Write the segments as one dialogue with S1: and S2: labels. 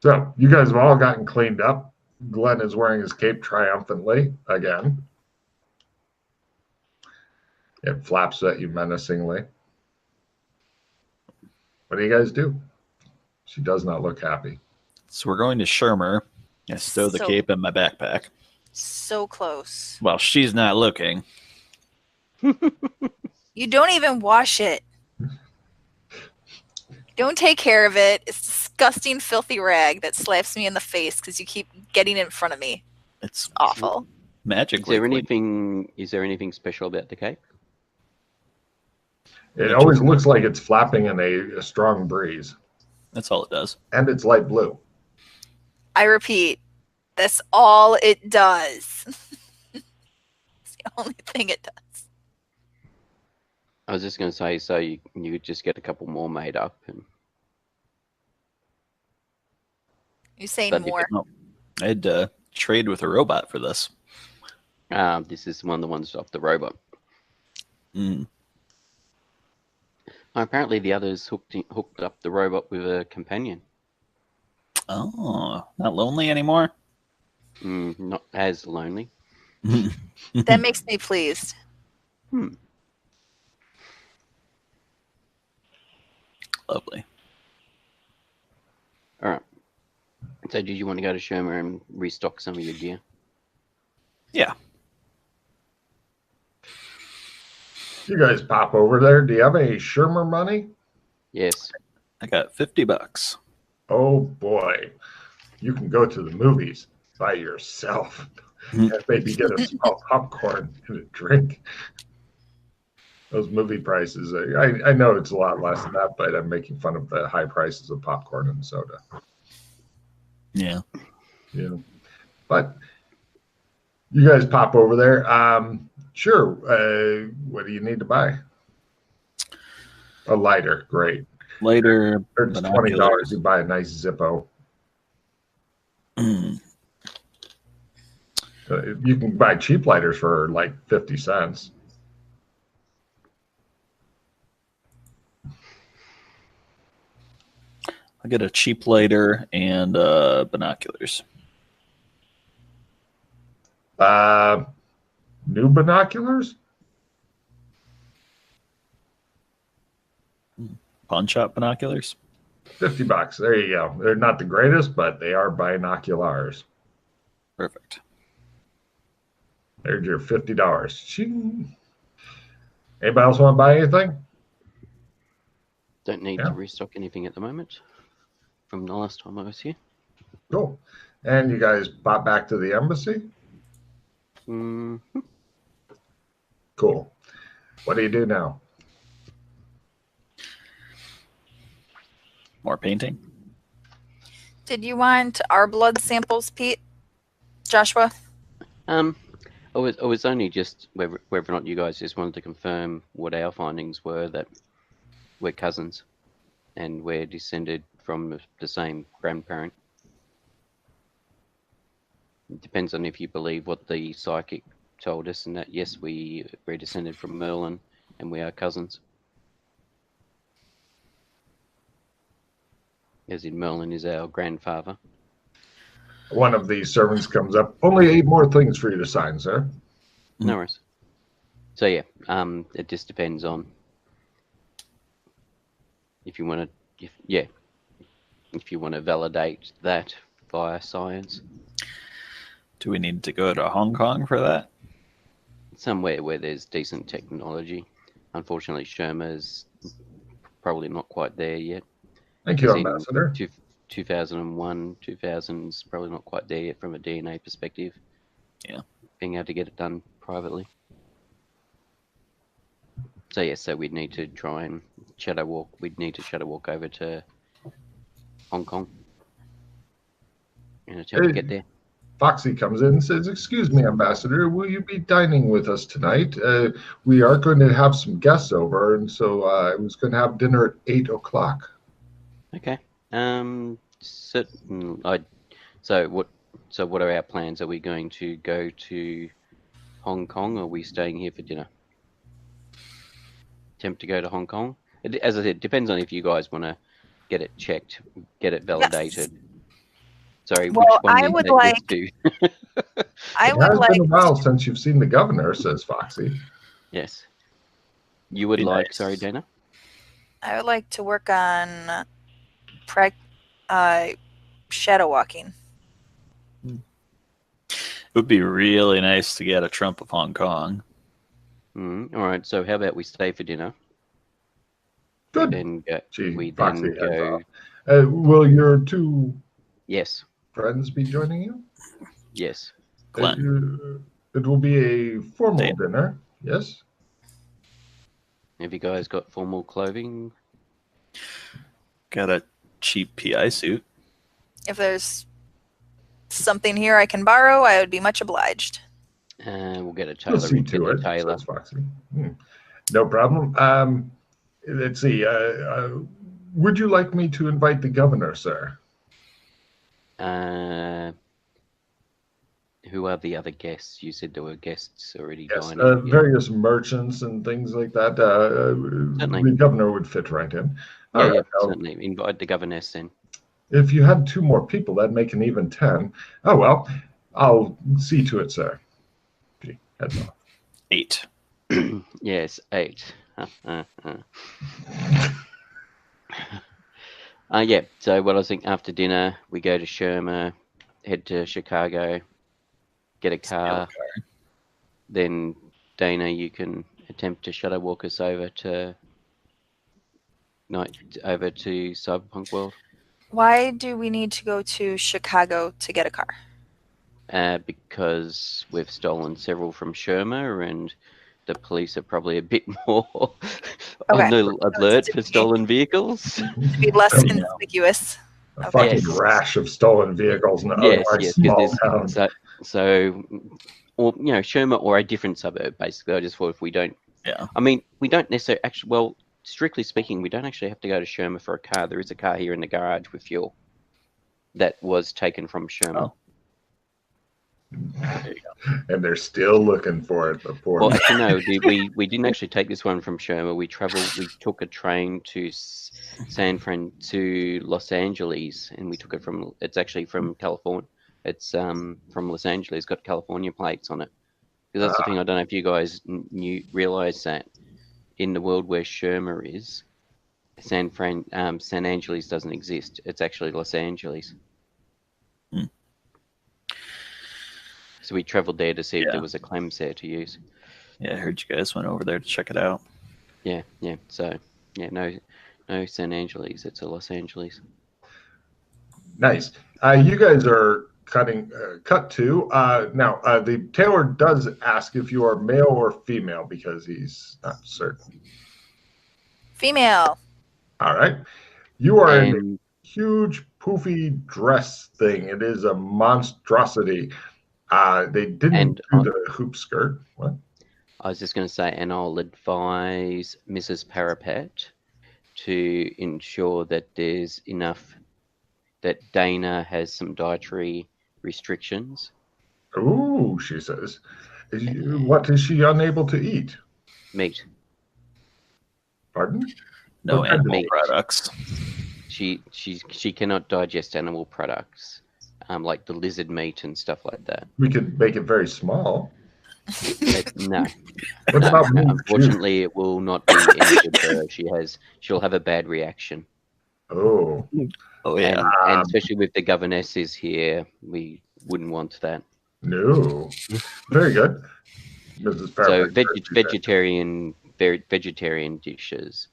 S1: So you guys have all gotten cleaned up. Glenn is wearing his cape triumphantly again. It flaps at you menacingly. What do you guys do? She does not look happy.
S2: So we're going to Shermer. I stow the cape in my backpack.
S3: So close.
S2: Well, she's not looking.
S3: You don't even wash it. Don't take care of it. It's a disgusting, filthy rag that slaps me in the face because you keep getting it in front of me.
S2: It's
S3: awful.
S2: Magically.
S4: Is there anything special about the cape?
S1: It always looks like it's flapping in a strong breeze.
S2: That's all it does.
S1: And it's light blue.
S3: I repeat, that's all it does. It's the only thing it does.
S4: I was just going to say, so you could just get a couple more made up. And
S3: you're saying more?
S2: No, I'd trade with a robot for this.
S4: This is one of the ones off the robot.
S2: Mm.
S4: Apparently the others hooked up the robot with a companion.
S2: Oh, not lonely anymore?
S4: Not as lonely.
S3: That makes me pleased.
S2: Lovely.
S4: All right. So did you want to go to Shermer and restock some of your gear?
S2: Yeah.
S1: You guys pop over there. Do you have any Shermer money?
S4: Yes.
S2: I got $50.
S1: Oh boy. You can go to the movies by yourself and maybe get a small popcorn and a drink. Those movie prices, I know it's a lot less than that, but I'm making fun of the high prices of popcorn and soda.
S2: Yeah.
S1: Yeah. But you guys pop over there. Sure. What do you need to buy? A lighter. Great.
S2: Lighter.
S1: It's $20. You buy a nice Zippo. You can buy cheap lighters for like 50 cents.
S2: I'll get a cheap lighter and binoculars.
S1: New binoculars?
S2: Pawn shop binoculars?
S1: $50. There you go. They're not the greatest, but they are binoculars.
S2: Perfect.
S1: There's your $50. Anybody else want to buy anything?
S4: Don't need to restock anything at the moment from the last time I was here.
S1: Cool. And you guys pop back to the embassy?
S4: Mm-hmm.
S1: Cool. What do you do now?
S2: More painting.
S3: Did you want our blood samples, Pete? Joshua?
S4: I was only just whether or not you guys just wanted to confirm what our findings were, that we're cousins and we're descended from the same grandparent. It depends on if you believe what the psychic told us, and that yes, we're descended from Merlin and we are cousins. As in Merlin is our grandfather.
S1: One of the servants comes up. Only 8 more things for you to sign, sir.
S4: No worries. So yeah, it just depends on if you want to, if you want to validate that via science.
S2: Do we need to go to Hong Kong for that?
S4: Somewhere where there's decent technology. Unfortunately, Shermer's probably not quite there yet.
S1: Thank you, Ambassador.
S4: 2001, 2000's probably not quite there yet from a DNA perspective.
S2: Yeah.
S4: Being able to get it done privately. So yes, so we'd need to try and shadow walk. We'd need to shadow walk over to Hong Kong and attempt to get there.
S1: Foxy comes in and says, "Excuse me, Ambassador, will you be dining with us tonight? We are going to have some guests over, and so I was going to have dinner at 8 o'clock.
S4: Okay. So what are our plans? Are we going to go to Hong Kong, or are we staying here for dinner? Attempt to go to Hong Kong. As I said, it depends on if you guys want to get it checked, get it validated. Sorry,
S3: Well,
S4: which one
S3: I
S4: do you
S3: would
S4: take
S3: like-
S4: this to?
S3: I
S1: It
S3: would
S1: has
S3: like.
S1: been a while since you've seen the governor, says Foxy.
S4: Yes. You would
S2: Be
S4: like,
S2: nice.
S4: sorry, Dana?
S3: I would like to work on shadow walking.
S2: It would be really nice to get a Trump of Hong Kong.
S4: All right, so how about we stay for dinner?
S1: Good.
S4: Then go,
S1: Gee,
S4: we
S1: Foxy
S4: then
S1: heads
S4: go.
S1: off. Will your two
S4: Yes,
S1: friends be joining you?
S4: yes.
S2: Glenn.
S1: It will be a formal
S2: Dana.
S1: dinner, yes?
S4: Have you guys got formal clothing?
S2: Got a cheap PI suit.
S3: If there's something here I can borrow, I would be much obliged.
S4: We'll get a
S1: We'll
S4: tailor.
S1: see
S4: We'll get
S1: to
S4: a
S1: it,
S4: tailor.
S1: says Foxy. No problem. Let's see. Would you like me to invite the governor, sir?
S4: Who are the other guests? You said there were guests already
S1: Yes,
S4: dining.
S1: various merchants and things like that.
S4: Certainly.
S1: The governor would fit right in.
S4: Yeah,
S1: All right,
S4: certainly. Invite the governess then.
S1: if you had 2 more people, that'd make an even 10. Oh, well, I'll see to it, sir. Gee, heads off.
S2: 8.
S4: Yes, 8. Yeah, so what I was thinking, after dinner, we go to Shermer, head to Chicago, get a car. Then, Dana, you can attempt to shadow walk us over to Cyberpunk World.
S3: Why do we need to go to Chicago to get a car?
S4: Because we've stolen several from Shermer, and the police are probably a bit more on the alert for stolen vehicles.
S3: To be less conspicuous.
S1: A fucking
S4: Yes.
S1: rash of stolen vehicles in an
S4: Yes,
S1: otherwise small
S4: because
S1: town.
S4: so, or Shermer or a different suburb. Basically, I just thought if we don't,
S2: Yeah.
S4: I mean, we don't necessarily actually. Well, strictly speaking, we don't actually have to go to Shermer for a car. There is a car here in the garage with fuel that was taken from Shermer.
S2: Oh. There you go.
S1: And they're still looking for it. The poor
S4: Well,
S1: man.
S4: actually, no, we didn't actually take this one from Shermer. We took a train to to Los Angeles, and we took it from. It's actually from California. It's from Los Angeles. It's got California plates on it. Because that's the thing. I don't know if you guys realize that in the world where Shermer is, San Angeles doesn't exist. It's actually Los Angeles. So we traveled there to see if there was a cleanse there to use.
S2: Yeah, I heard you guys went over there to check it out.
S4: Yeah. So, no San Angeles. It's a Los Angeles.
S1: Nice. You guys are cut to. Now, the tailor does ask if you are male or female because he's not certain.
S3: Female.
S1: All right. You are in
S4: And
S1: a huge poofy dress thing. It is a monstrosity. They didn't do the hoop skirt. What?
S4: I was just going to say, and I'll advise Mrs. Parapet to ensure that there's enough, that Dana has some dietary restrictions.
S1: Ooh, she says. What is she unable to eat?
S4: Meat.
S1: Pardon?
S2: No
S1: What kind of
S2: animal
S4: meat?
S2: products.
S4: She cannot digest animal products, like the lizard meat and stuff like that.
S1: We could make it very small.
S4: No.
S1: What about meat?
S4: Unfortunately, it will not be any good for her. She'll have a bad reaction.
S1: Oh.
S2: Oh yeah.
S4: And especially with the governesses here, we wouldn't want that.
S1: No. Very good. Mrs.
S4: So
S1: Fairfax,
S4: vegetarian dishes,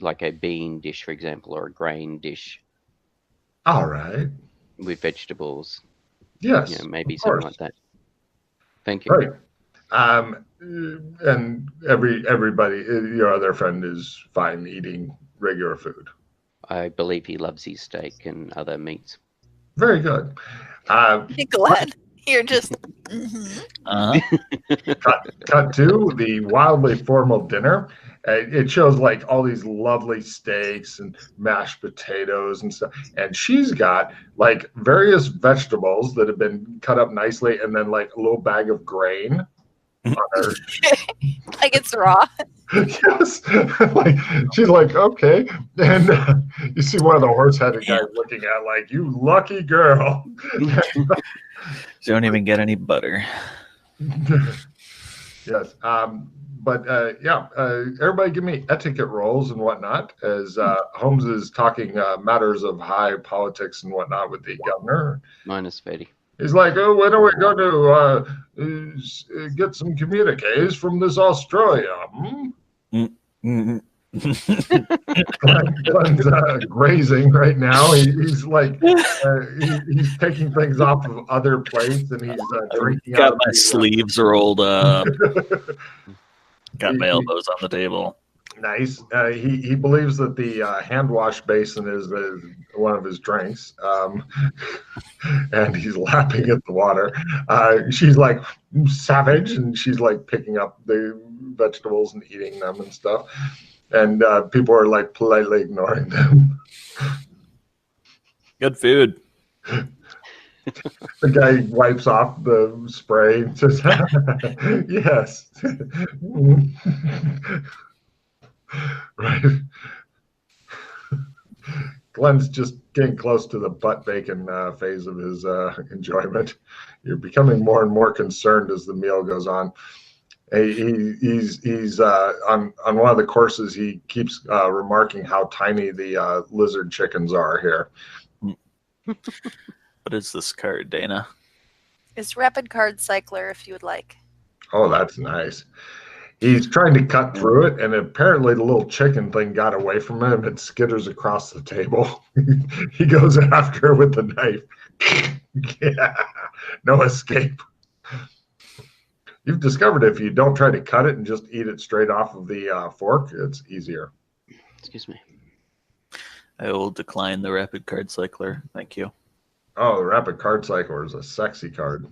S4: like a bean dish, for example, or a grain dish
S1: all right.
S4: with vegetables.
S1: Yes.
S4: Maybe
S1: of
S4: something
S1: course.
S4: like that. Thank you.
S1: Right. And everybody, your other friend is fine eating regular food.
S4: I believe he loves his steak and other meats.
S1: Very good.
S3: Glenn, you're just.
S1: Cut to the wildly formal dinner. It shows like all these lovely steaks and mashed potatoes and stuff. And she's got like various vegetables that have been cut up nicely, and then like a little bag of grain on her.
S3: Like it's raw.
S1: Yes, like she's like, okay, and you see one of the horse-headed guys looking at like, you lucky girl.
S2: You don't even get any butter.
S1: Yes, but everybody give me etiquette rolls and whatnot as Holmes is talking matters of high politics and whatnot with the governor.
S4: -30.
S1: He's like, oh, when are we going to get some communiques from this Australia? Glenn's grazing right now. He's like, he's taking things off of other plates and he's drinking.
S2: Got my sleeves rolled up. Got my elbows on the table.
S1: Nice. He believes that the hand wash basin is one of his drinks, and he's lapping at the water. She's like savage, and she's like picking up the vegetables and eating them and stuff. And people are like politely ignoring them.
S2: Good food.
S1: The guy wipes off the spray and says, yes. Right. Glenn's just getting close to the butt bacon phase of his enjoyment. You're becoming more and more concerned as the meal goes on. He's on one of the courses. He keeps remarking how tiny the lizard chickens are here.
S2: What is this card, Dana?
S3: It's Rapid Card Cycler, if you would like.
S1: Oh, that's nice. He's trying to cut through it, and apparently the little chicken thing got away from him and skitters across the table. He goes after her with the knife. Yeah, no escape. You've discovered if you don't try to cut it and just eat it straight off of the fork, it's easier.
S4: Excuse me.
S2: I will decline the Rapid Card Cycler. Thank you.
S1: Oh, the Rapid Card Cycler is a sexy card.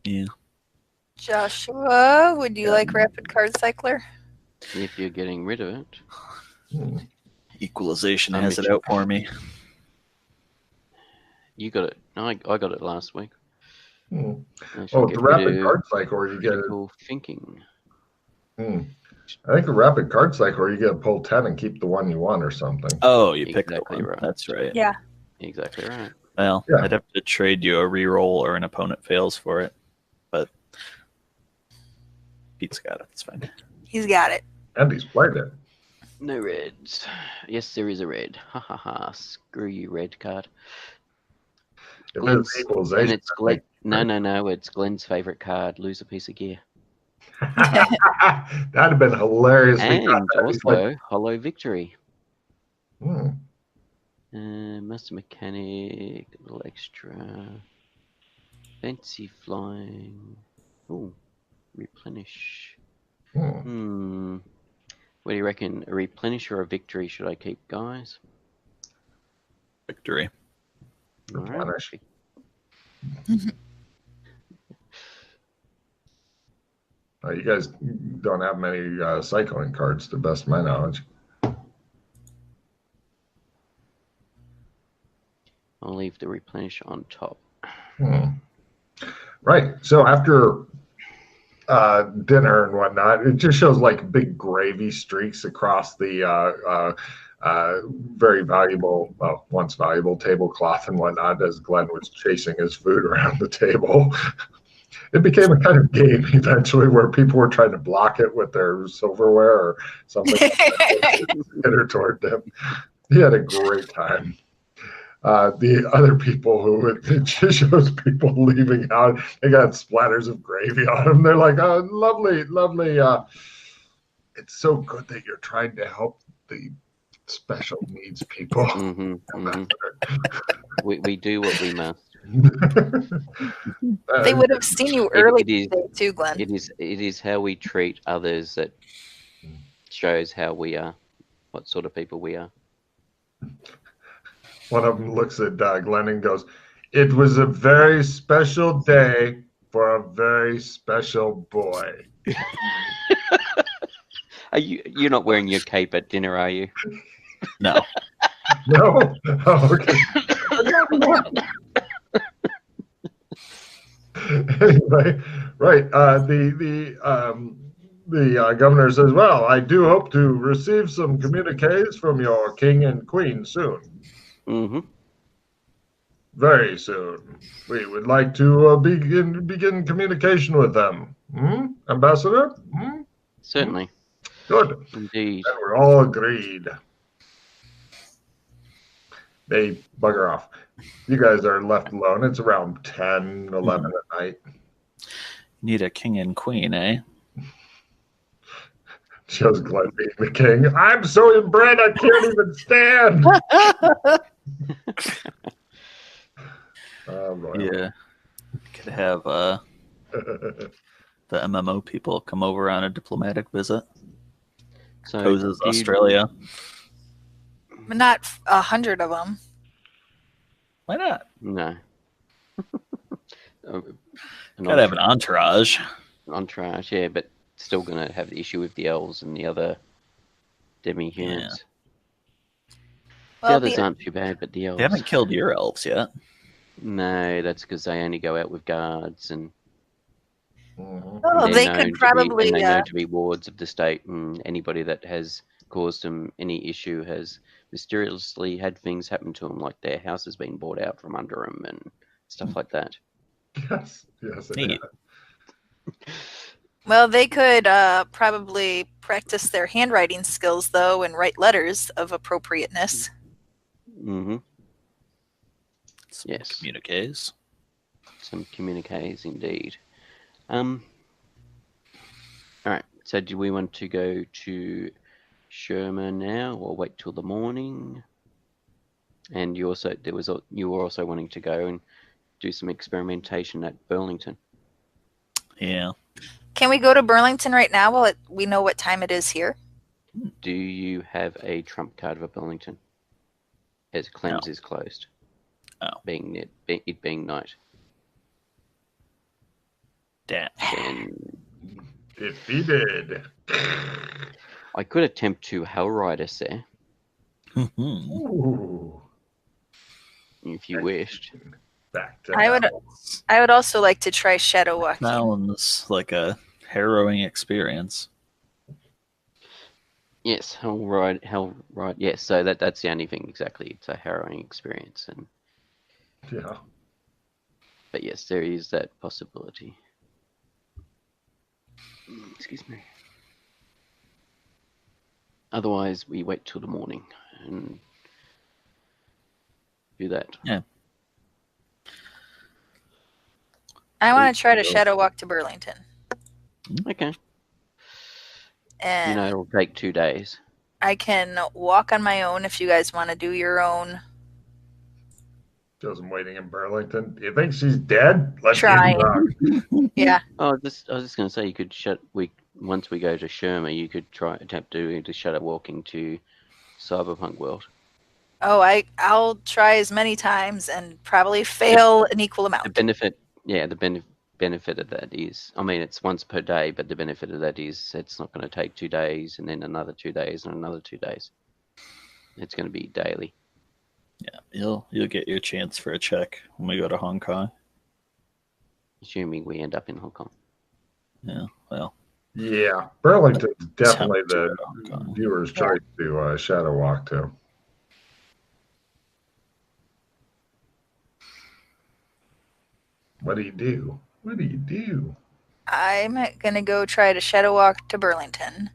S2: Yeah.
S3: Joshua, would you like Rapid Card Cycler?
S4: If you're getting rid of it.
S2: Equalization has it out for me.
S4: You got it. No, I got it last week.
S1: Oh, the Rapid Card Cycler, you get it.
S4: Thinking.
S1: I think the Rapid Card Cycler, you get to pull 10 and keep the one you want or something.
S2: Oh, you picked
S4: Exactly
S2: the one.
S4: right.
S2: That's right.
S3: Yeah.
S4: Exactly right.
S2: Well,
S1: Yeah.
S2: I'd have to trade you a reroll or an opponent fails for it, but Pete's got it. It's fine.
S3: He's got it.
S1: And he's played it.
S4: No reds. Yes, there is a red. Ha ha ha. Screw you, red card.
S1: It is equalization.
S4: And it's Glenn. No. It's Glenn's favorite card. Lose a piece of gear.
S1: That'd have been hilarious.
S4: And also hollow victory.
S1: Hmm.
S4: Master mechanic. A little extra. Fancy flying. Ooh. Replenish. What do you reckon? A replenish or a victory should I keep, guys?
S2: Victory.
S1: Replenish. You guys don't have many cycling cards, to the best of my knowledge.
S4: I'll leave the replenish on top.
S1: Right. So after dinner and whatnot, it just shows like big gravy streaks across the very valuable, well, once valuable tablecloth and whatnot as Glenn was chasing his food around the table. It became a kind of game eventually where people were trying to block it with their silverware or something skitter toward them. He had a great time. The other people it just shows people leaving out. They got splatters of gravy on them. They're like, oh, lovely, lovely. It's so good that you're trying to help the special needs people.
S4: We do what we must.
S3: They would have seen you early today too, Glenn.
S4: It is how we treat others that shows how we are, what sort of people we are.
S1: One of them looks at Glenn and goes, "It was a very special day for a very special boy."
S4: You're not wearing your cape at dinner, are you?
S2: No.
S1: No? Oh, okay. Anyway, right. The The governor says, well, I do hope to receive some communiques from your king and queen soon.
S4: Mm-hmm.
S1: Very soon. We would like to begin communication with them. Ambassador?
S4: Certainly.
S1: Good.
S4: Indeed.
S1: And we're all agreed. They bugger off. You guys are left alone. It's around 10, 11 at night.
S2: Need a king and queen, eh?
S1: Just Glenn being the king. I'm so inbred I can't even stand.
S2: Yeah. Could have the MMO people come over on a diplomatic visit.
S4: So
S2: Poses Australia.
S3: Not 100 of them.
S2: Why not?
S4: No.
S2: Gotta have an entourage.
S4: Entourage, yeah, but still going to have the issue with the elves and the other demi-humans.
S3: Well,
S4: the others aren't too bad, but the elves...
S2: They haven't killed your elves yet.
S4: No, that's because they only go out with guards and...
S3: Well, they could probably...
S4: they know to be wards of the state, and anybody that has caused them any issue has mysteriously had things happen to them, like their house has been bought out from under them and stuff like that.
S1: Yes,
S2: Neat.
S3: Well, they could probably practice their handwriting skills, though, and write letters of appropriateness.
S4: Mm-hmm.
S2: Some
S4: Yes.
S2: communiques.
S4: Some communiques, indeed. All right. So, do we want to go to Sherman now, or wait till the morning? And you were also wanting to go and do some experimentation at Burlington.
S2: Yeah.
S3: Can we go to Burlington right now while we know what time it is here?
S4: Do you have a trump card for Burlington? As Clems is closed.
S2: Oh.
S4: It being night.
S2: Damn.
S4: Then
S1: Defeated.
S4: I could attempt to Hellride us there,
S1: Ooh.
S4: if you wished.
S1: Back to
S3: I would also like to try shadow walking.
S2: Sounds like a harrowing experience.
S4: Yes, Hellride. Yes, so that's the only thing exactly. It's a harrowing experience,
S1: Yeah.
S4: but yes, there is that possibility. Excuse me. Otherwise, we wait till the morning and do that.
S2: Yeah.
S3: I want to try to shadow walk to Burlington.
S4: Okay.
S3: And
S4: it'll take 2 days.
S3: I can walk on my own if you guys want to do your own.
S1: Joseph waiting in Burlington. Do you think she's dead? Let's
S3: Trying. Yeah.
S4: Oh, I was just going to say, you could once we go to Sherma, you could attempt to shadow walking to Cyberpunk World.
S3: Oh, I'll try as many times and probably fail an equal amount.
S4: The benefit of that is, I mean, it's once per day, but the benefit of that is it's not going to take 2 days and then another 2 days and another 2 days. It's going to be daily.
S2: Yeah, you'll get your chance for a check when we go to Hong Kong.
S4: Assuming we end up in Hong Kong.
S2: Yeah, well.
S1: Yeah, Burlington's definitely
S2: Attempt to
S1: the
S2: go to Hong Kong.
S1: viewer's choice to shadow walk to. What do you do? What do you do?
S3: I'm going to go try to shadow walk to Burlington.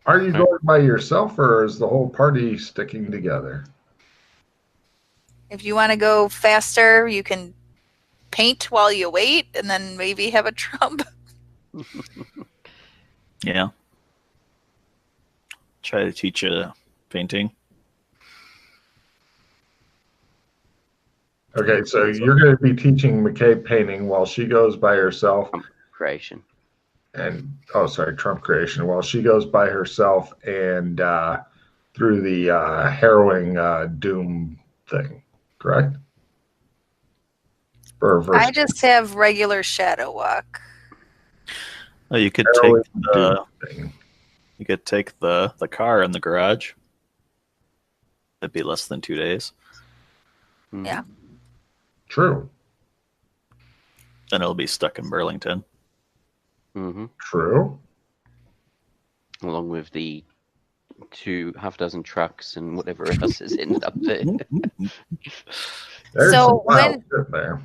S1: Are you going by yourself, or is the whole party sticking together?
S3: If you want to go faster, you can paint while you wait and then maybe have a trump.
S2: Yeah. Try to teach you painting.
S1: Okay, so you're going to be teaching McKay painting while she goes by herself.
S4: Creation.
S1: And, Trump creation, while she goes by herself and through the harrowing doom thing, correct?
S3: I just have regular shadow walk.
S2: Oh, you could
S1: harrowing
S2: take the
S1: doom thing.
S2: you could take the car in the garage. That'd be less than 2 days.
S4: Mm-hmm.
S3: Yeah.
S1: True.
S2: Then it'll be stuck in Burlington.
S4: Mm-hmm.
S1: True.
S4: along with the half dozen trucks and whatever else has ended up there.
S1: There's
S3: So
S1: some wild
S3: when-
S1: shit there.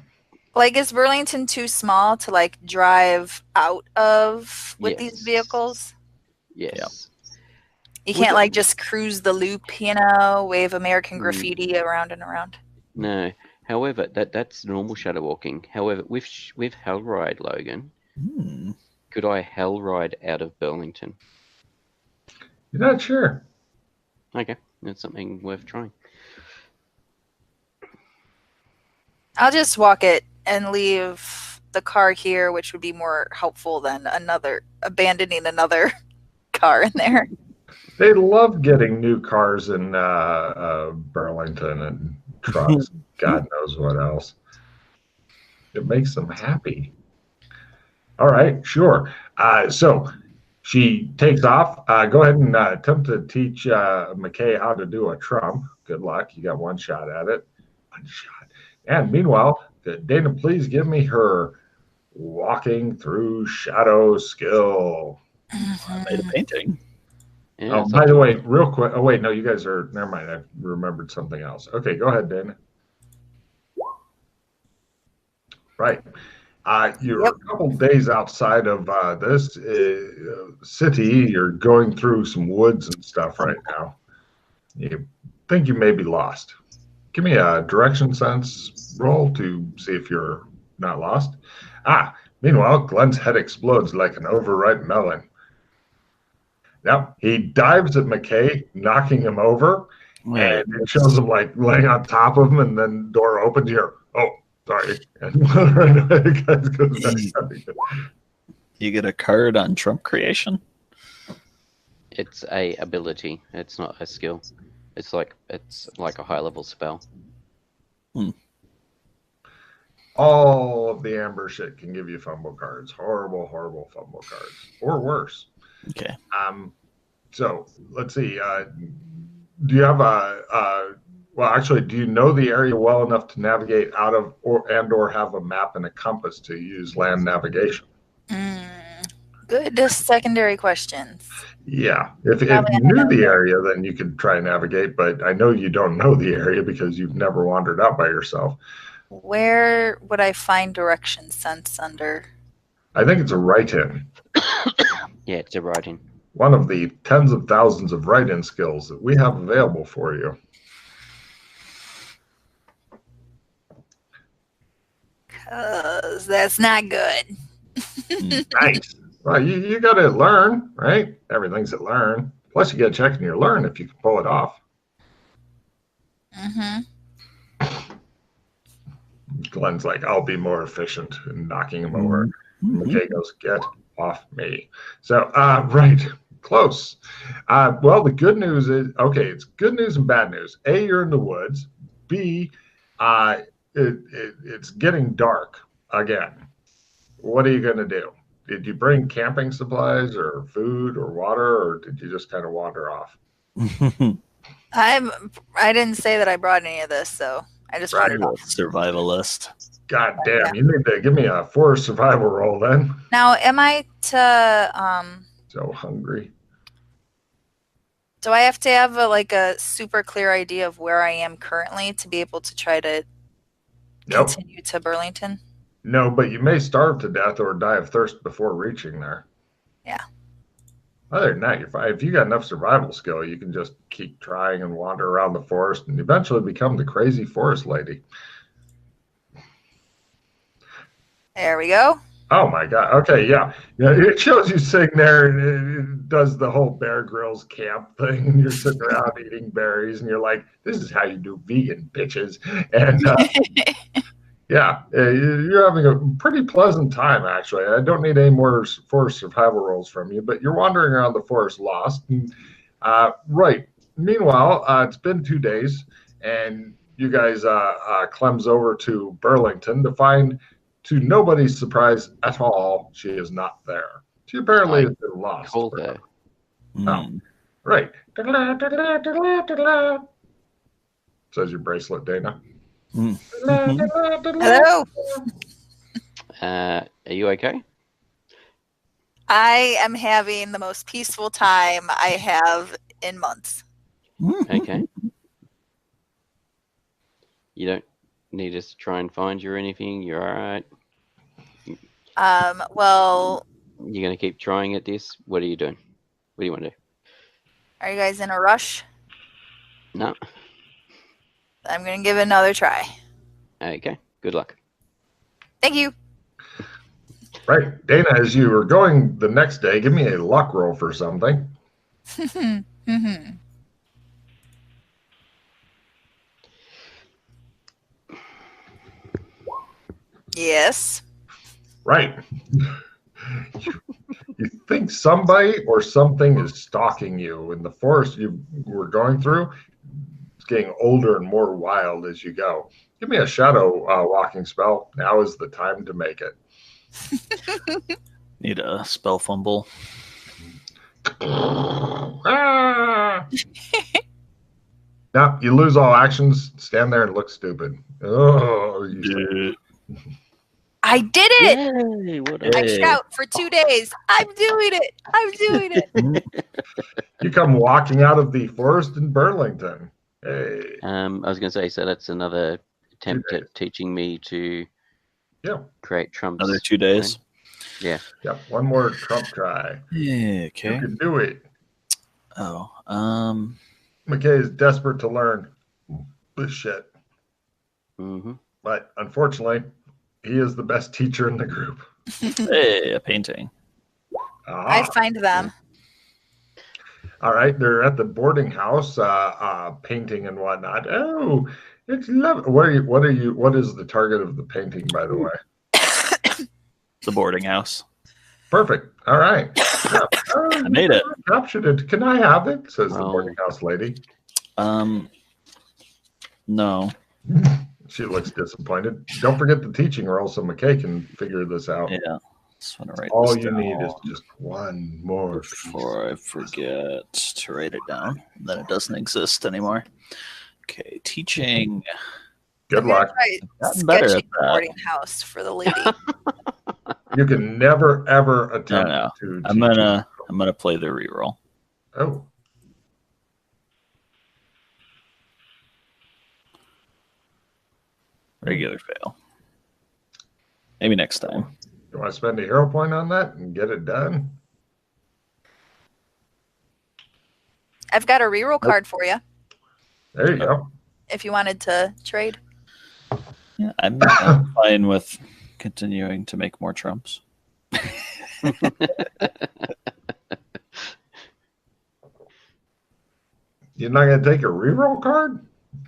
S3: Like, is Burlington too small to like drive out of with these
S4: Yes.
S3: vehicles?
S4: Yes.
S3: You
S4: Would
S3: can't
S4: it-
S3: like just cruise the loop, wave American graffiti around and around.
S4: No. However, that's normal shadow walking. However, with Hellride, Logan, could I Hellride out of Burlington?
S1: You're not sure.
S4: Okay, that's something worth trying.
S3: I'll just walk it and leave the car here, which would be more helpful than abandoning another car in there.
S1: They love getting new cars in Burlington and trucks. God knows what else. It makes them happy. All right, sure. So she takes off. Go ahead and attempt to teach McKay how to do a trump. Good luck. You got one shot at it. One shot. And meanwhile, Dana, please give me her walking through shadow skill.
S2: I made a painting.
S4: Yeah,
S1: Oh,
S4: it's
S1: by
S4: up
S1: the
S4: to-
S1: way, real quick. Oh, wait, no, you guys are. Never mind. I remembered something else. Okay, go ahead, Dana. Right. You're a couple days outside of this city. You're going through some woods and stuff right now. You think you may be lost. Give me a direction sense roll to see if you're not lost. Meanwhile, Glenn's head explodes like an overripe melon. Now, he dives at McKay, knocking him over,
S2: Wait,
S1: and it shows him like laying on top of him, and then door opens here. Oh, sorry. And right away, the guy goes back.
S2: you get a card on Trump creation?
S4: It's a ability. It's not a skill. It's like a high level spell.
S1: All of the amber shit can give you fumble cards. Horrible, horrible fumble cards. Or worse.
S2: Okay.
S1: So let's see. Do you have well, actually, do you know the area well enough to navigate out of or have a map and a compass to use land navigation?
S3: Good secondary questions.
S1: Yeah. If
S3: Probably
S1: you
S3: I
S1: knew
S3: know
S1: the
S3: that.
S1: area, then you could try and navigate, but I know you don't know the area because you've never wandered out by yourself.
S3: Where would I find direction sense under?
S1: I think it's a write-in.
S4: Yeah, it's a writing.
S1: One of the tens of thousands of write-in skills that we have available for you.
S3: Cause that's not good.
S1: Nice. Well, you got to learn, right? Everything's at learn. Plus, you get to check in your learn if you can pull it off.
S3: Mm-hmm.
S1: Glenn's like, I'll be more efficient in knocking him over. McKay goes, get off me. So, right, close. Well, the good news is, okay, it's good news and bad news. A, you're in the woods. B, it's getting dark again. What are you going to do? Did you bring camping supplies or food or water, or did you just kind of wander off?
S3: I didn't say that I brought any of this, so I just brought it up.
S2: Survivalist.
S1: God damn, you need to give me a 4 survival roll then.
S3: Now, am I to
S1: So hungry.
S3: do I have to have a super clear idea of where I am currently to be able to try to
S1: Nope.
S3: continue to Burlington?
S1: No, but you may starve to death or die of thirst before reaching there.
S3: Yeah.
S1: Other than that, you're fine. If you got enough survival skill, you can just keep trying and wander around the forest and eventually become the crazy forest lady.
S3: There we go.
S1: Oh my God. Okay, yeah. It shows you sitting there and it does the whole Bear Grylls camp thing. And you're sitting around eating berries and you're like, this is how you do vegan, bitches. And yeah, you're having a pretty pleasant time, actually. I don't need any more forest survival rolls from you, but you're wandering around the forest lost. And, right. Meanwhile, it's been 2 days, and you guys clems over to Burlington to find, to nobody's surprise at all, she is not there. She apparently has been lost.
S4: Call her.
S1: Oh, right. Says your bracelet, Dana.
S3: Hello.
S4: Are you okay?
S3: I am having the most peaceful time I have in months.
S4: Okay. You don't need us to try and find you or anything. You're all right.
S3: Well,
S4: You're gonna keep trying at this. What are you doing? What do you want to do?
S3: are you guys in a rush?
S4: No.
S3: I'm gonna give it another try.
S4: Okay. Good luck.
S3: Thank you.
S1: Right, Dana, as you were going the next day, give me a luck roll for something.
S3: Yes.
S1: Right. You think somebody or something is stalking you in the forest you were going through. It's getting older and more wild as you go. Give me a shadow walking spell. Now is the time to make it.
S2: Need a spell fumble.
S1: Ah! Now you lose all actions. Stand there and look stupid. Oh, you
S3: I did it!
S4: Yay! What
S3: I
S2: Yay.
S3: shout for 2 days. I'm doing it. I'm doing it.
S1: You come walking out of the forest in Burlington. Hey,
S4: I was gonna say, so that's another attempt
S1: 2 days.
S4: at teaching me to create trumps.
S2: Another 2 days.
S4: Yeah.
S1: Yep, one more Trump try.
S2: Yeah,
S1: You
S2: okay.
S1: can do it.
S2: Oh,
S1: McKay is desperate to learn this shit,
S4: Mm-hmm.
S1: but unfortunately, he is the best teacher in the group.
S2: hey, a painting.
S3: I
S1: Ah,
S3: find them.
S1: all right, they're at the boarding house, painting and whatnot. Oh, it's lovely. What is the target of the painting, by the way?
S2: The boarding house.
S1: Perfect. All right. Yeah.
S2: I made it.
S1: Captured it. Can I have it? Says the
S4: Oh.
S1: boarding house lady.
S2: No.
S1: She looks disappointed. Don't forget the teaching roll so McKay can figure this out.
S2: Yeah. Just want to write
S1: All
S2: this
S1: you
S2: down
S1: need is just one more piece.
S2: before I forget to write it down. Then it doesn't exist anymore. Okay, teaching.
S1: Good luck.
S2: Gotten better at
S3: Sketching
S2: that.
S3: boarding house for the lady.
S1: You can never ever attempt
S2: No.
S1: to.
S2: I'm gonna play the reroll.
S1: Oh,
S2: Regular fail. Maybe next time.
S1: you want to spend a hero point on that and get it done?
S3: I've got a reroll card for you
S1: There you go.
S3: if you wanted to trade.
S2: Yeah, I'm fine with continuing to make more trumps.
S1: You're not going to take a reroll card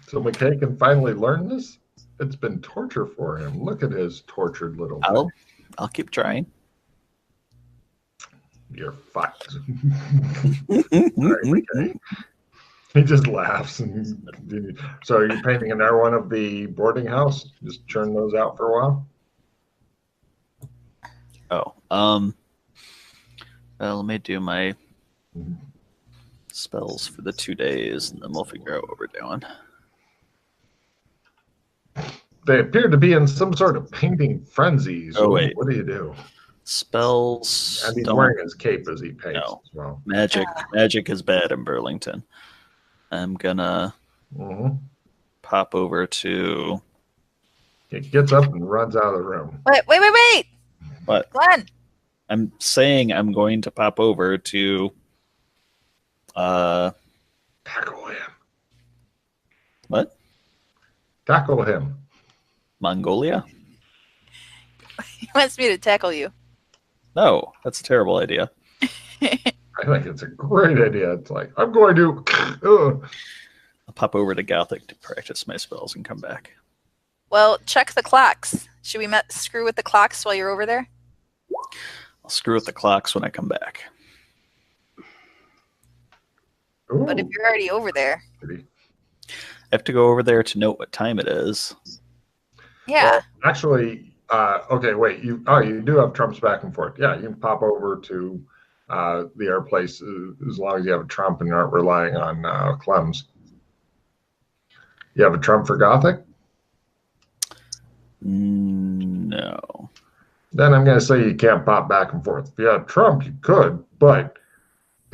S1: so McKay can finally learn this? It's been torture for him. Look at his tortured little face.
S2: I'll keep trying.
S1: You're fucked. Right, McKay. He just laughs. And so are you painting another one of the boarding house? Just churn those out for a while?
S2: Oh, well, let me do my spells for the 2 days, and then we'll figure out what we're doing.
S1: They appear to be in some sort of painting frenzy. So
S2: Oh, wait.
S1: what do you do?
S2: Spells.
S1: And he's
S2: don't-
S1: wearing his cape as he paints
S2: No.
S1: as well.
S2: Magic is bad in Burlington. I'm gonna
S1: Mm-hmm.
S2: pop over to
S1: He gets up and runs out of the room.
S3: Wait.
S2: what?
S3: Glenn.
S2: I'm saying I'm going to pop over to
S1: Tackle him.
S2: what?
S1: Tackle him.
S2: Mongolia?
S3: He wants me to tackle you.
S2: No, that's a terrible idea.
S1: I think it's a great idea. It's like, I'm going to.
S2: I'll pop over to Gothic to practice my spells and come back.
S3: Well, check the clocks. Should we screw with the clocks while you're over there?
S2: I'll screw with the clocks when I come back.
S1: Ooh.
S3: But if you're already over there,
S2: I have to go over there to note what time it is.
S3: yeah.
S1: Well, actually, okay, wait. You do have trumps back and forth. Yeah, you can pop over to the air place as long as you have a trump and aren't relying on Clems. You have a trump for Gothic?
S2: No.
S1: then I'm going to say you can't pop back and forth. If you had Trump, you could, but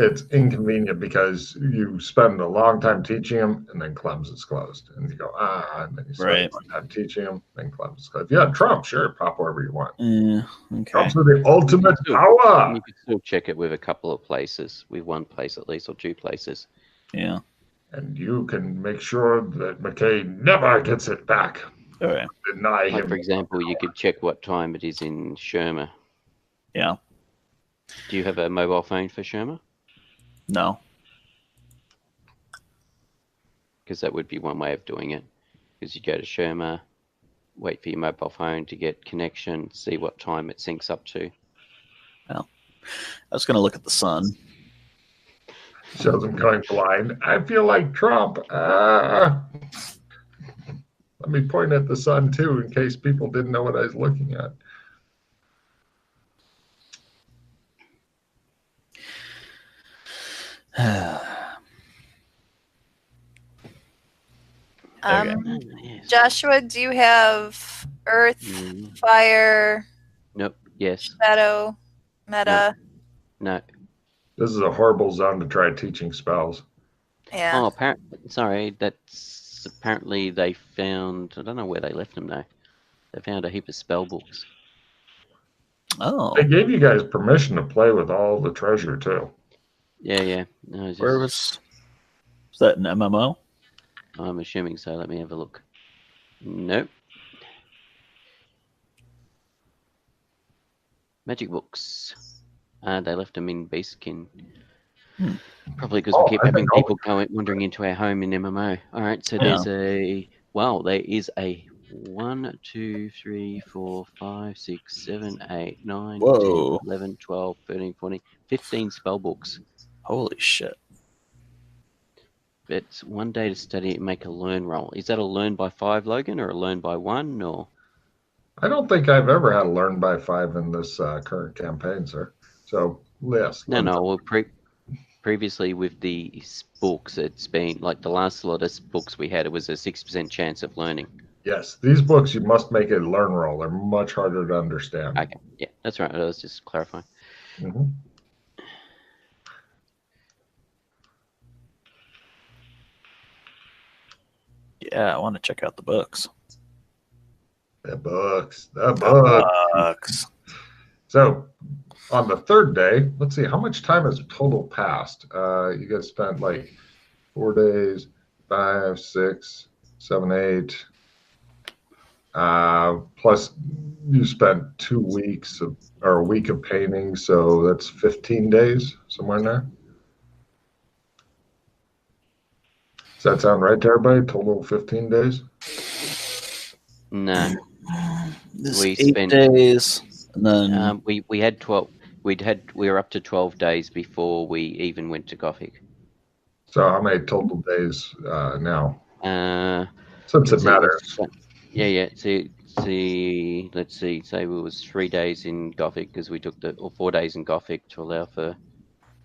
S1: it's inconvenient because you spend a long time teaching them, and then Clem's is closed. And you go, and then you spend a long time teaching them, then Clem's is closed. If you had Trump, sure, pop wherever you want.
S2: Okay.
S1: Trump's the ultimate power.
S4: You could still check it with a couple of places, with one place at least, or two places.
S2: Yeah.
S1: And you can make sure that McKay never gets it back.
S2: All right.
S1: Deny him.
S4: Like, for example, you could check what time it is in Sherma.
S2: Yeah.
S4: Do you have a mobile phone for Sherma?
S2: No.
S4: Because that would be one way of doing it. Because you go to Sherma, wait for your mobile phone to get connection, see what time it syncs up to.
S2: Well, I was going to look at the sun.
S1: Shows him going blind. I feel like Trump. Let me point at the sun, too, in case people didn't know what I was looking at.
S3: Joshua, do you have Earth, Fire,
S4: Nope. Yes.
S3: Shadow, Meta?
S4: No.
S1: This is a horrible zone to try teaching spells.
S3: Yeah.
S4: Oh, sorry. That's apparently they found. I don't know where they left them though. They found a heap of spell books.
S2: Oh.
S1: They gave you guys permission to play with all the treasure too.
S4: Yeah. No,
S2: Where was that an MMO?
S4: I'm assuming so. Let me have a look. Nope. Magic books. They left them in Beastkin. Probably because we keep having people wandering into our home in MMO. All right, so there's there is a 1, 2, 3, 4, 5, 6, 7, 8, 9, 10, 11, 12, 13, 14, 15 spell books.
S2: Holy shit.
S4: It's 1 day to study and make a learn roll. Is that a learn by 5, Logan, or a learn by 1, or?
S1: I don't think I've ever had a learn by 5 in this current campaign, sir. So, yes.
S4: No. Well, previously with the books, it's been like the last lot of books we had, it was a 6% chance of learning.
S1: Yes, these books you must make a learn roll. They're much harder to understand.
S4: Okay, yeah, that's right. I was just clarifying.
S1: Mm-hmm.
S2: Yeah, I want to check out the books.
S1: The books. So, on the third day, let's see, how much time has total passed? You guys spent like 4 days, 5, 6, 7, 8. Plus, you spent 2 weeks or a week of painting, so that's 15 days, somewhere in there. Does that sound right to everybody? Total 15 days?
S4: No.
S2: We spent 8 days, and then
S4: we had 12. We were up to 12 days before we even went to Gothic.
S1: So how many total days now?
S4: Since
S1: it matters.
S4: Yeah. See. Let's see. Say it was 3 days in Gothic because we took 4 days in Gothic to allow for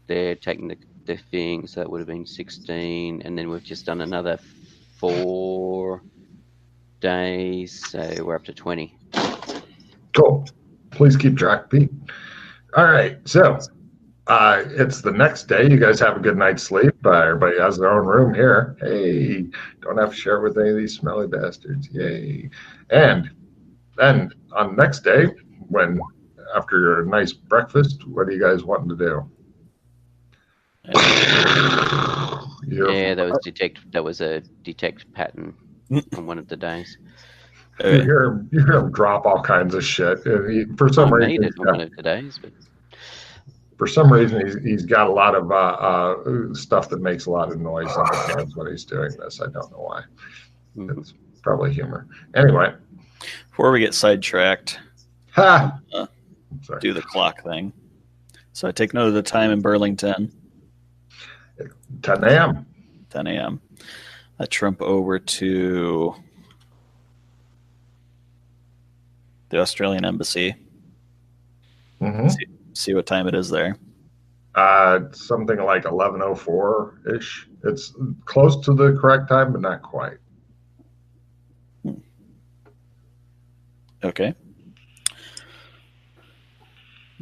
S4: their taking the thing. So that would have been 16, and then we've just done another 4 days. So we're up to 20.
S1: Cool. Please keep track, Pete. All right. So it's the next day. You guys have a good night's sleep. Everybody has their own room here. Hey, don't have to share with any of these smelly bastards. Yay. And then on the next day, after your nice breakfast, what are you guys wanting to do?
S4: Yeah, that was a detect pattern on one of the days.
S1: You hear him drop all kinds of shit. For some reason,
S4: on one of the days, but
S1: for some reason, he's got a lot of stuff that makes a lot of noise on the times when he's doing this. I don't know why. It's probably humor. Anyway,
S2: before we get sidetracked, do the clock thing. So I take note of the time in Burlington.
S1: 10 a.m.
S2: 10 a.m. I trump over to the Australian Embassy.
S1: Mm-hmm.
S2: See what time it is there.
S1: Something like 11:04-ish. It's close to the correct time, but not quite.
S2: Okay.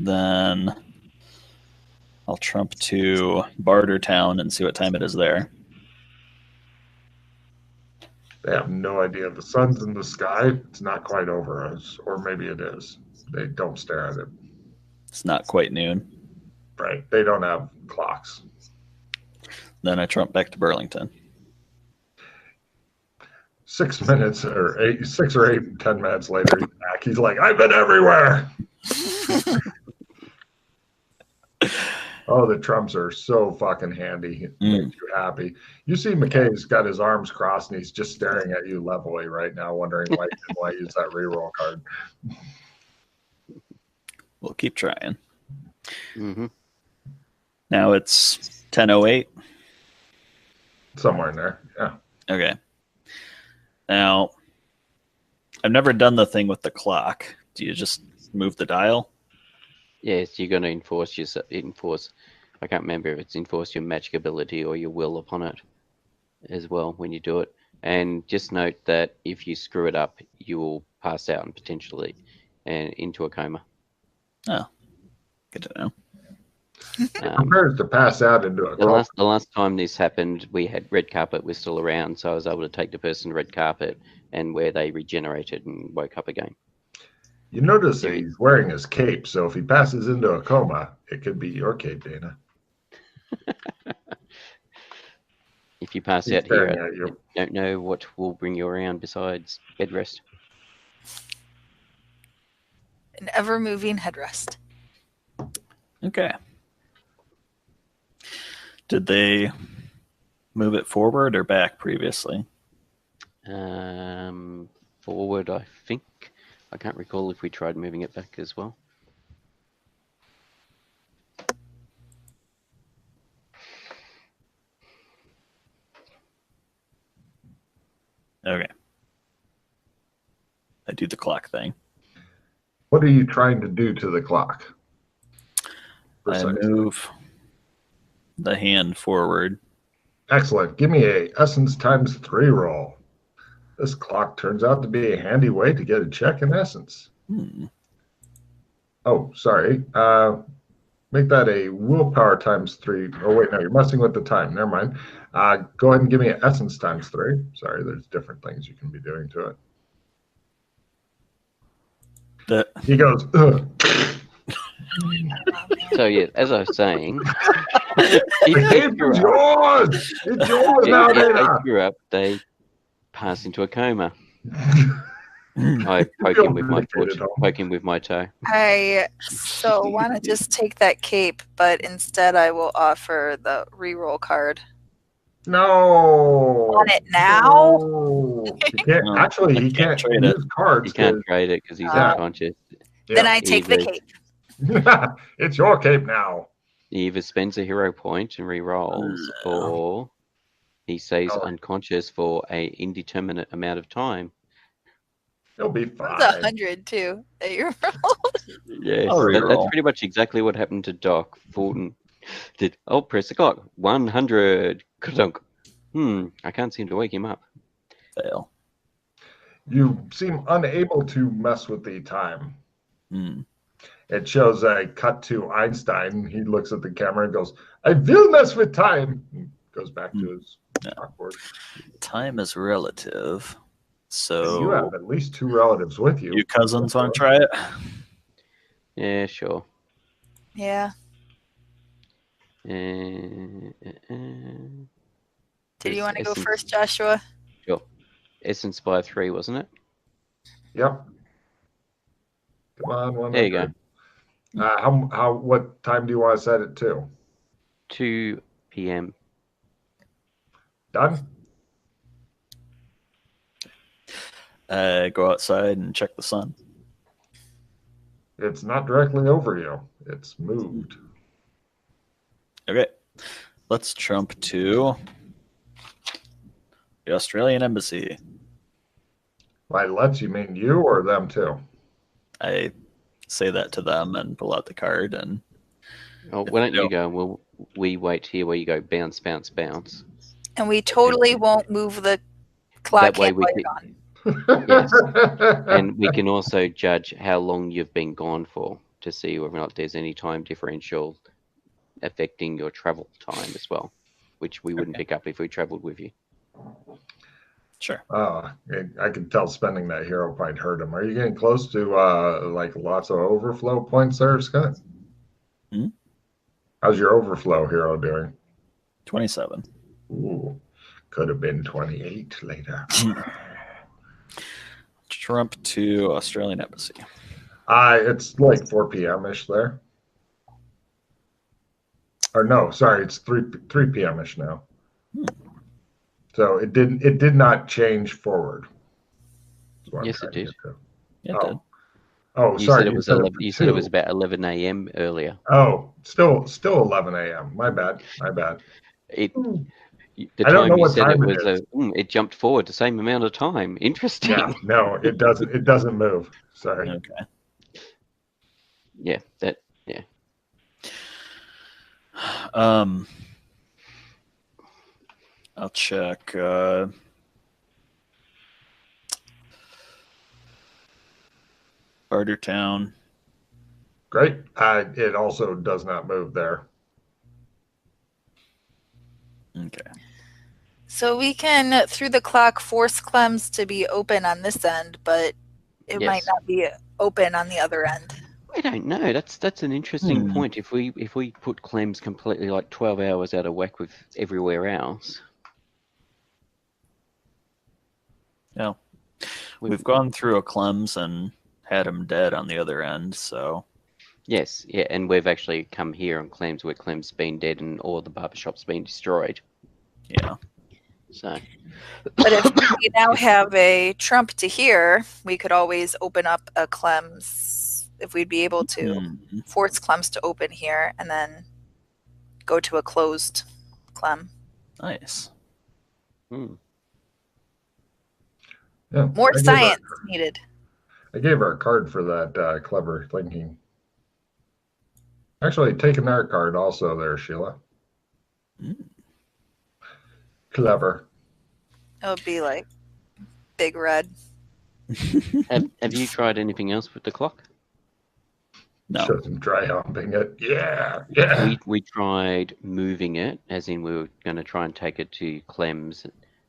S2: Then I'll trump to Bartertown and see what time it is there.
S1: They have no idea. The sun's in the sky. It's not quite over us, or maybe it is. They don't stare at it.
S2: It's not quite noon.
S1: Right. They don't have clocks.
S2: Then I trump back to Burlington.
S1: 6 minutes or 8, 6 or 8, 10 minutes later, he's back. He's like, I've been everywhere. Oh, the Trumps are so fucking handy. It makes you happy. You see McKay's got his arms crossed and he's just staring at you levelly right now, wondering why he didn't want to use that reroll card.
S2: We'll keep trying.
S4: Mm-hmm.
S2: Now it's 10:08.
S1: Somewhere in there. Yeah.
S2: Okay. Now, I've never done the thing with the clock. Do you just move the dial?
S4: Yes, you're going to enforce. I can't remember if it's enforce your magic ability or your will upon it as well when you do it. And just note that if you screw it up, you will pass out and potentially into a coma.
S2: Oh, good to know.
S1: Compared to pass out into a coma.
S4: The last time this happened, we had red carpet was still around, so I was able to take the person to red carpet and where they regenerated and woke up again.
S1: You notice that he's wearing his cape, so if he passes into a coma, it could be your cape, Dana.
S4: If you pass
S1: He's
S4: out here,
S1: staring at you.
S4: I don't know what will bring you around besides bed rest.
S3: An ever-moving headrest.
S2: Okay. Did they move it forward or back previously?
S4: Forward, I think. I can't recall if we tried moving it back as well.
S2: Okay. I do the clock thing.
S1: What are you trying to do to the clock?
S2: I
S1: Precisely.
S2: move the hand forward.
S1: Excellent. Give me a essence times 3 roll. This clock turns out to be a handy way to get a check in essence. Oh, sorry. Make that a willpower times 3. Oh, wait, no, you're messing with the time. Never mind. Go ahead and give me an essence times 3. Sorry, there's different things you can be doing to it. He goes, ugh.
S4: So yeah, as I was saying,
S1: The cape is yours! It's yours now,
S4: if they
S1: Dana!
S4: screw up, they pass into a coma. I poke him with my foot, poke him with my toe.
S3: I so want to just take that cape, but instead I will offer the reroll card.
S1: No!
S3: Want it now?
S1: No. He can't,
S2: No,
S1: actually,
S2: I
S1: he
S2: can't
S1: can't
S2: trade
S1: use cards.
S4: You can't trade it because he's unconscious.
S3: Then I take the
S4: Either-
S3: cape.
S1: It's your cape now.
S4: He either spends a hero point and re-rolls, or he stays unconscious for a indeterminate amount of time.
S1: He'll be
S3: That's
S1: fine.
S3: 100 too that you rolled.
S4: Yes,
S2: I'll
S4: that's
S2: re-roll.
S4: pretty much exactly what happened to Doc. Fulton did. Oh, press the clock. 100. Ka-dunk. I can't seem to wake him up.
S2: Fail.
S1: You seem unable to mess with the time.
S2: Hmm.
S1: It shows a cut to Einstein. He looks at the camera and goes, I will mess with time. And goes back to his chalkboard.
S2: Time is relative. So
S1: You have at least 2 relatives with you.
S2: you cousins want to try it?
S4: Yeah, sure.
S3: Yeah.
S4: Did
S3: Did you want to go first, Joshua?
S4: Sure. Essence by 3, wasn't it?
S1: Yep. Come on, 100.
S4: There you go.
S1: What time do you want to set it to?
S4: 2 p.m.
S1: Done?
S2: Go outside and check the sun.
S1: It's not directly over you. It's moved.
S2: Okay. Let's jump to the Australian Embassy.
S1: By let's, you mean you or them too?
S2: I say that to them and pull out the card and
S4: Oh, why don't you go? Well, we wait here where you go bounce, bounce, bounce.
S3: And we totally won't move the clock
S4: That way
S3: hand
S4: we
S3: while
S4: can-
S3: you're gone.
S4: Yes. And we can also judge how long you've been gone for. to see whether or not there's any time differential affecting your travel time as well, which we wouldn't pick up if we traveled with you.
S2: Sure.
S1: I can tell spending that hero point hurt him. Are you getting close to like lots of overflow points there, Scott?
S2: Hmm?
S1: How's your overflow hero doing?
S2: 27.
S1: Ooh, could have been 28 later.
S2: Trump to Australian Embassy.
S1: It's like 4 p.m.-ish there. Or no, sorry, it's 3 p.m.-ish now. So it did not change forward.
S4: Yes, it did.
S2: Yeah, it did.
S1: Oh,
S4: You
S1: sorry.
S4: said it was you said it was about 11 a.m. earlier.
S1: Oh, still 11 a.m. My bad.
S4: It the
S1: I don't know
S4: time you
S1: what
S4: said
S1: time
S4: it
S1: it
S4: was
S1: is.
S4: it jumped forward the same amount of time. Interesting.
S1: Yeah, no, it doesn't. It doesn't move. Sorry.
S2: Okay.
S4: Yeah,
S2: I'll check. Bartertown.
S1: Great. It also does not move there.
S2: Okay.
S3: So we can, through the clock, force Clems to be open on this end, but it might
S4: Yes.
S3: not be open on the other end.
S4: I don't know. That's an interesting point. If we put Clem's completely like 12 hours out of whack with everywhere else.
S2: Yeah. We've gone through a Clem's and had him dead on the other end, so.
S4: Yes, yeah, and we've actually come here on Clem's where Clem's been dead and all the barbershop's been destroyed.
S2: Yeah.
S4: So.
S3: But if we now have a Trump to here, we could always open up a Clem's, if we'd be able to force Clem's to open here and then go to a closed Clem.
S2: Nice.
S1: Yeah,
S3: More science needed.
S1: I gave her a card for that clever thinking. Actually, take another card also there, Sheila. Clever.
S3: It would be like big red.
S4: Have you tried anything else with the clock?
S2: No.
S1: Show them dry humping it. Yeah.
S4: We tried moving it, as in we were going to try and take it to Clem's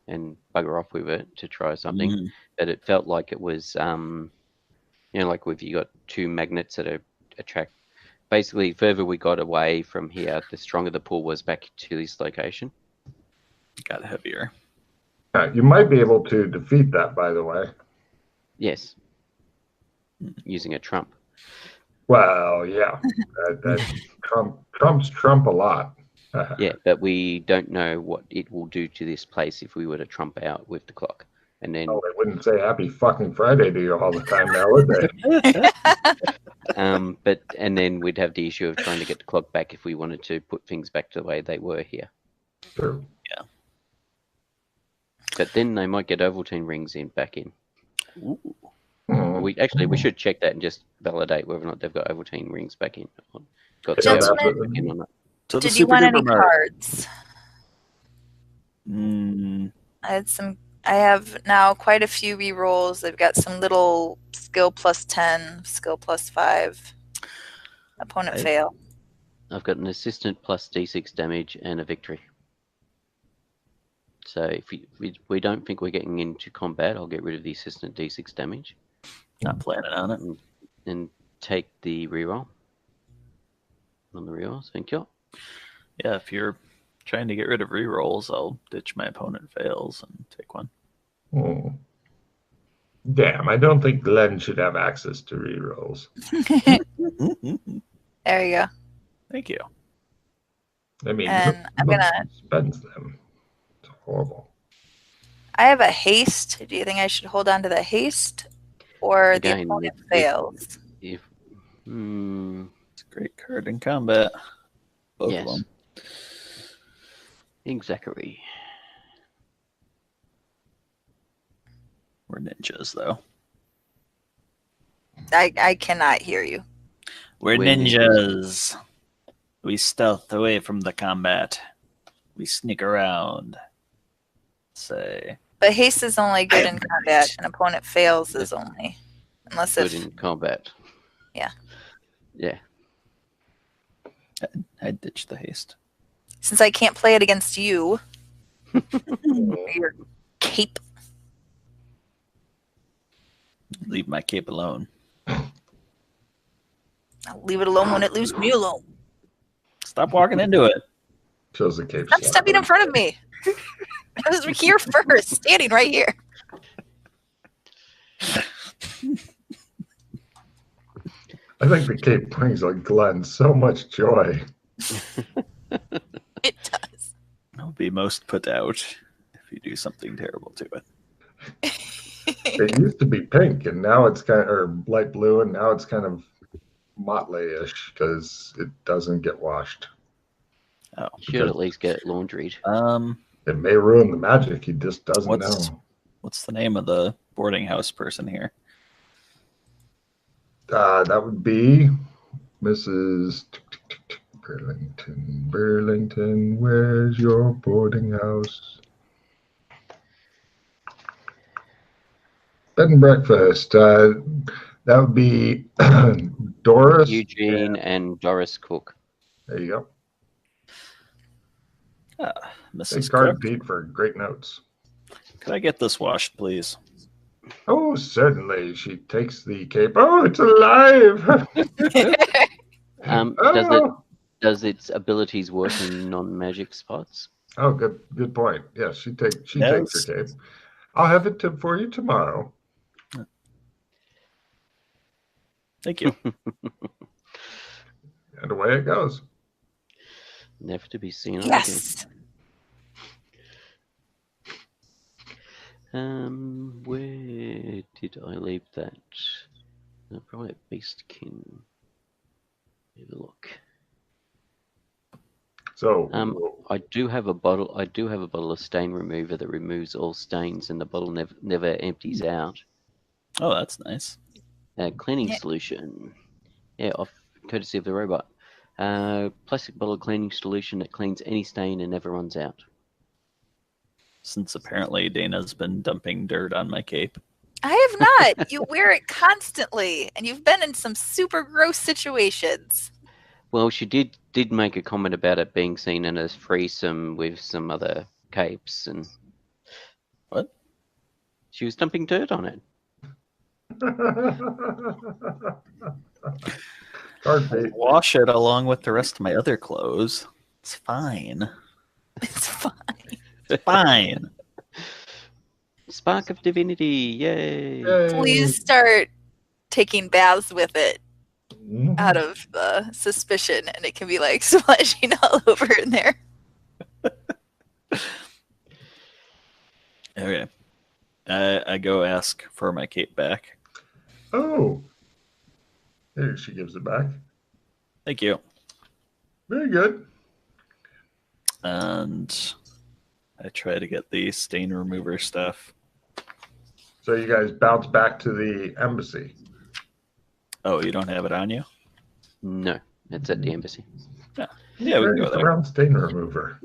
S4: and bugger off with it to try something. But it felt like it was, like if you got two magnets that attract. Basically, the further we got away from here, the stronger the pull was back to this location.
S2: Got heavier.
S1: You might be able to defeat that, by the way.
S4: Yes. Using a trump.
S1: Well, yeah. Trumps trump a lot.
S4: Yeah, but we don't know what it will do to this place if we were to trump out with the clock. And then
S1: they wouldn't say happy fucking Friday to you all the time now, would they?
S4: And then we'd have the issue of trying to get the clock back if we wanted to put things back to the way they were here.
S1: True.
S2: Yeah.
S4: But then they might get Ovaltine rings back in.
S2: Ooh.
S4: We should check that and just validate whether or not they've got Ovaltine rings back in.
S3: Gentlemen,
S2: So
S3: did you want any
S2: Mark.
S3: cards? I have now quite a few rerolls. I've got some little skill plus 10, skill plus 5. Opponent fail.
S4: I've got an assistant plus D6 damage and a victory. So if we don't think we're getting into combat, I'll get rid of the assistant D6 damage.
S2: Not planning on it.
S4: And take the reroll. On the rerolls, thank you.
S2: Yeah, if you're trying to get rid of rerolls, I'll ditch my opponent fails and take one.
S1: Damn, I don't think Glenn should have access to rerolls.
S3: There you go.
S2: Thank you.
S1: I mean,
S3: And I'm gonna
S1: spends them. It's horrible.
S3: I have a haste. Do you think I should hold on to the haste or
S4: Again,
S3: the opponent fails?
S2: It's a great card in combat. Both of them.
S4: Exactly.
S2: We're ninjas, though.
S3: I cannot hear you.
S2: We're ninjas. We stealth away from the combat. We sneak around. Say.
S3: But haste is only good in combat, and opponent fails is only. Unless
S4: Good in combat.
S3: Yeah.
S4: Yeah.
S2: I'd ditch the haste.
S3: Since I can't play it against you, your cape.
S2: Leave my cape alone.
S3: I'll leave it alone when it leaves me alone.
S2: Stop walking into it.
S1: Shows the cape.
S3: Stop stepping in front of me. I was here first, standing right here.
S1: I think the cape brings like Glenn so much joy.
S3: It does.
S2: I'll be most put out if you do something terrible to it.
S1: It used to be pink, and now it's kind of, or light blue, and now it's kind of motley-ish because it doesn't get washed.
S2: Oh,
S4: Should at least get it laundried.
S1: It may ruin the magic. He just doesn't know.
S2: What's the name of the boarding house person here?
S1: That would be Mrs. Burlington. Burlington, where's your boarding house? Bed and breakfast. That would be Doris.
S4: Eugene and Doris Cook.
S1: There you go.
S2: Mrs.
S1: Thanks, Card
S2: Cook.
S1: Pete, for great notes.
S2: Could I get this washed, please?
S1: Oh, certainly. She takes the cape. Oh, it's alive.
S4: Does its abilities work in non-magic spots?
S1: Oh, good point. Yes, she takes
S2: Yes.
S1: her cape. I'll have it for you tomorrow.
S2: Thank you.
S1: And away it goes.
S4: Never to be seen
S3: Yes.
S4: again. Where did I leave that? Probably at Beastkin. Have a look.
S1: So
S4: I do have a bottle. I do have a bottle of stain remover that removes all stains, and the bottle never empties out.
S2: Oh, that's nice.
S4: Cleaning solution. Yeah, off courtesy of the robot. Plastic bottle cleaning solution that cleans any stain and never runs out.
S2: Since apparently Dana's been dumping dirt on my cape.
S3: I have not. You wear it constantly, and you've been in some super gross situations.
S4: Well, she did make a comment about it being seen in a threesome with some other capes, and
S2: What?
S4: she was dumping dirt on it.
S1: Card Pete.
S2: Wash it along with the rest of my other clothes. It's fine.
S3: It's fine.
S2: It's fine.
S4: Spark of divinity, yay!
S1: Yay.
S3: Please start taking baths with it
S1: Mhm.
S3: out of suspicion, and it can be like splashing all over in there.
S2: Okay. I go ask for my cape back.
S1: Oh. Here, she gives it back.
S2: Thank you.
S1: Very good.
S2: And I try to get the stain remover stuff.
S1: So you guys bounce back to the embassy.
S2: Oh, you don't have it on you?
S4: No, it's at the embassy.
S2: Yeah, we can go there.
S1: Around stain remover.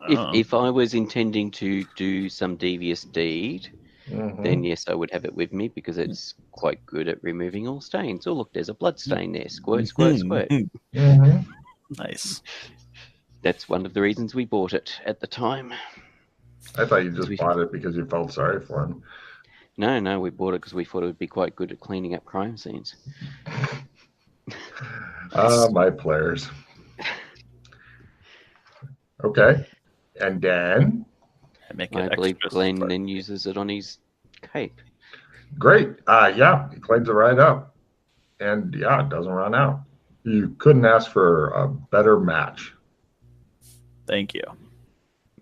S2: Oh.
S4: If I was intending to do some devious deed,
S1: Mhm.
S4: then yes, I would have it with me because it's quite good at removing all stains. Oh, look, there's a blood stain there. Squirt, squirt, squirt.
S1: Mhm.
S2: Nice.
S4: That's one of the reasons we bought it at the time.
S1: I thought you just bought it because you felt sorry for him.
S4: No, we bought it because we thought it would be quite good at cleaning up crime scenes.
S1: My players. Okay. And then,
S2: I make it
S4: I believe
S2: extra
S4: Glenn
S2: spark.
S4: then uses it on his cape.
S1: great. Yeah, he cleans it right up. And yeah, it doesn't run out. You couldn't ask for a better match.
S2: Thank you.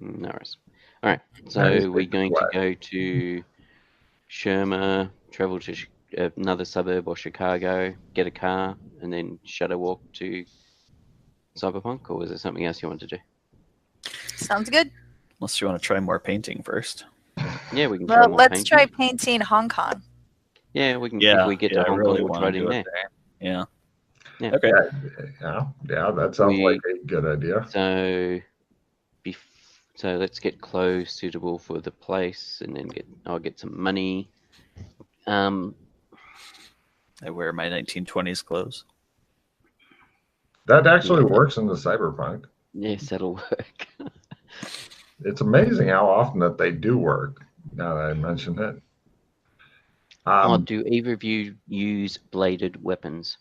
S4: No worries. All right, so
S1: Nice.
S4: we're going to go to Sherma, travel to another suburb or Chicago, get a car, and then shadow walk to Cyberpunk, or is there something else you want to do?
S3: Sounds good.
S2: Unless you want to try more painting first.
S4: Yeah, we can try
S3: Well,
S4: more
S3: let's
S4: painting.
S3: try painting Hong Kong.
S4: Yeah, we can.
S2: Yeah,
S4: If we get
S2: yeah,
S4: to
S2: I
S4: Hong
S2: really
S4: Kong, we'll
S2: want
S4: try
S2: to
S4: it
S2: do
S4: in
S2: it
S4: there.
S2: there. Yeah.
S4: Yeah.
S2: Okay.
S1: Yeah, that sounds like a good idea.
S4: So, so let's get clothes suitable for the place, and then I'll get some money.
S2: I wear my 1920s clothes.
S1: That actually works in the cyberpunk.
S4: Yes, that'll work.
S1: It's amazing how often that they do work. Now that I mention it.
S4: Do either of you use bladed weapons?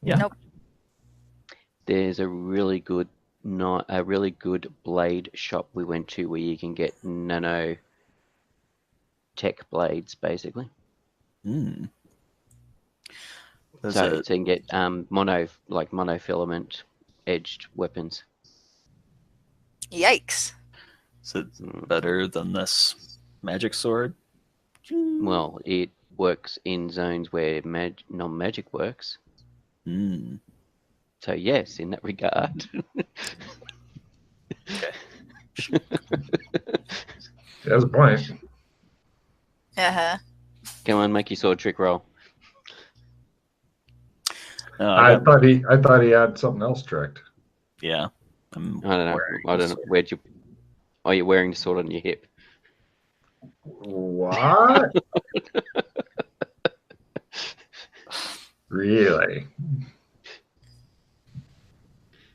S2: Yeah.
S3: Nope.
S4: There's a really good blade shop we went to where you can get nano tech blades, basically.
S2: Mm.
S4: So you can get monofilament edged weapons.
S3: Yikes.
S2: Is it better than this magic sword?
S4: Well, it works in zones where non-magic works.
S2: Mm.
S4: So yes, in that regard.
S1: That's a point.
S3: Uh-huh.
S4: Come on, make your sword trick roll.
S1: I thought he had something else tricked.
S2: Yeah.
S4: I don't know. Where'd you? Oh, you're wearing the sword on your hip.
S1: What? Really?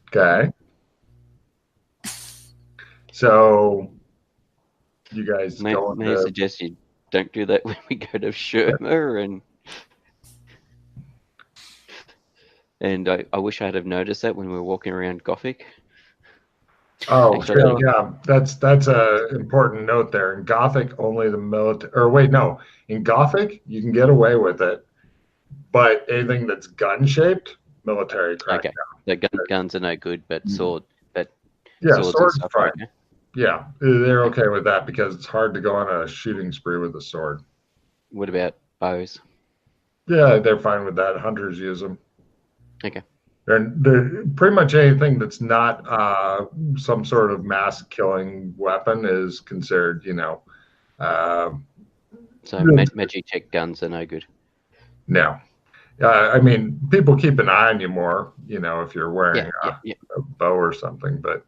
S1: Okay. So you guys
S4: May I suggest you don't do that when we go to Shermer and I wish I'd have noticed that when we were walking around Gothic.
S1: Oh,
S4: Actually,
S1: yeah. That's a important note there. In Gothic, only the military. Or wait, no. In Gothic, you can get away with it, but anything that's gun shaped, military crackdown.
S4: Okay, the guns are no good, but swords
S1: Sword's
S4: and stuff.
S1: fine.
S4: Okay.
S1: Yeah, they're okay with that because it's hard to go on a shooting spree with a sword.
S4: What about bows?
S1: Yeah, they're fine with that. Hunters use them.
S4: Okay.
S1: They're pretty much anything that's not some sort of mass killing weapon is considered,
S4: So magic guns are no good.
S1: No. I mean, people keep an eye on you more, if you're wearing a bow or something. But